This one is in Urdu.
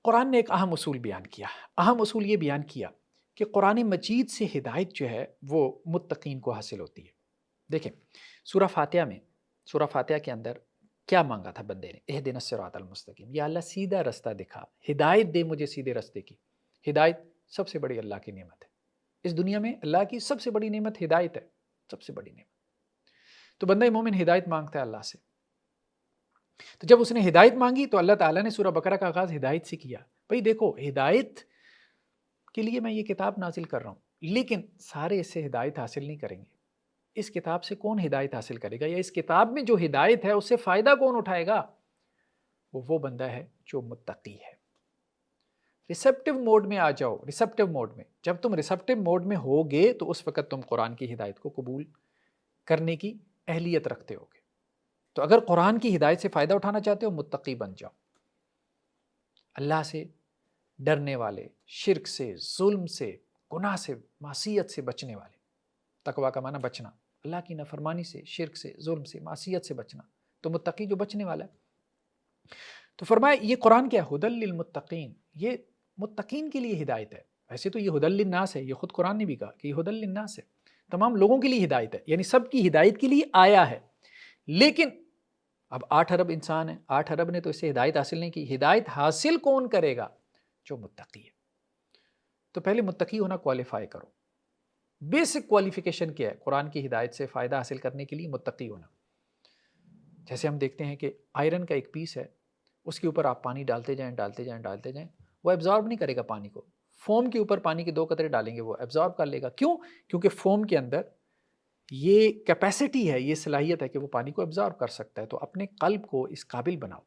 قرآن نے ایک اہم اصول بیان کیا. اہم اصول یہ بیان کیا کہ قرآن مجید سے ہدایت جو ہے وہ متقین کو حاصل ہوتی ہے. دیکھیں سورہ فاتحہ کے اندر کیا مانگا تھا بندے نے؟ اہدنا الصراط المستقیم، یا اللہ سیدھا رستہ دکھا، ہدایت دے مجھے سیدھے رستے کی. ہدایت سب سے بڑی اللہ کی نعمت ہے. اس دنیا میں اللہ کی سب سے بڑی نعمت ہدایت ہے، سب سے بڑی نعمت. تو بندہ مومن ہدایت مانگتا ہے اللہ سے. تو جب اس نے ہدایت مانگی تو اللہ تعالیٰ نے سورہ بقرہ کا آغاز ہدایت سے کیا. بھئی دیکھو، ہدایت کے لیے میں یہ کتاب نازل کر رہا ہوں، لیکن سارے اس سے ہدایت حاصل نہیں کریں گے. اس کتاب سے کون ہدایت حاصل کرے گا، یا اس کتاب میں جو ہدایت ہے اس سے فائدہ کون اٹھائے گا؟ وہ بندہ ہے جو متقی ہے. ریسیپٹیو موڈ میں آ جاؤ. ریسیپٹیو موڈ میں جب تم ریسیپٹیو موڈ میں ہوگے تو اس وقت تم قرآن کی ہدایت کو قبول کرنے کی اہلیت رکھتے ہوگے. تو اگر قرآن کی ہدایت سے فائدہ اٹھانا چاہتے ہو، متقی بن جاؤ. اللہ سے ڈرنے والے، شرک سے، ظلم سے، گناہ سے، معصیت سے بچنے والے. تقویٰ کا معنی بچنا، اللہ کی نافرمانی سے، شرک سے، ظلم سے، معصیت سے بچنا. تو متقی جو بچنے والا ہے. تو فرمایا یہ قرآن کیا ہے؟ ہدی للمتقین، یہ متقین کے لیے ہدایت ہے. ویسے تو یہ ہدی للناس ہے، یہ خود قرآن نے بھی کہا کہ یہ ہدی للناس ہے، تمام لوگوں کے لیے ہدایت ہے، یعنی سب کی ہدایت کے لیے آیا ہے. لیکن اب 8 ارب انسان ہیں، 8 ارب نے تو اس سے ہدایت حاصل نہیں کی. ہدایت حاصل کون کرے گا؟ جو متقی ہے. تو پہلے متقی ہونا کوالیفائی کرو. بیسک کوالیفیکیشن کیا ہے قرآن کی ہدایت سے فائدہ حاصل کرنے کے لیے؟ متقی ہونا. جیسے ہم دیکھتے ہیں کہ آئرن کا ایک پیس ہے، اس کے اوپر آپ پانی ڈالتے جائیں، وہ ایبزارب نہیں کرے گا پانی کو. فوم کے اوپر پانی کے 2 قطرے ڈالیں گے، وہ ایبزارب کر لے گا. کیوں؟ کیونکہ فوم کے اندر یہ کیپیسٹی ہے، یہ صلاحیت ہے کہ وہ پانی کو ایبزارب کر سکتا ہے. تو اپنے قلب کو اس قابل بناؤ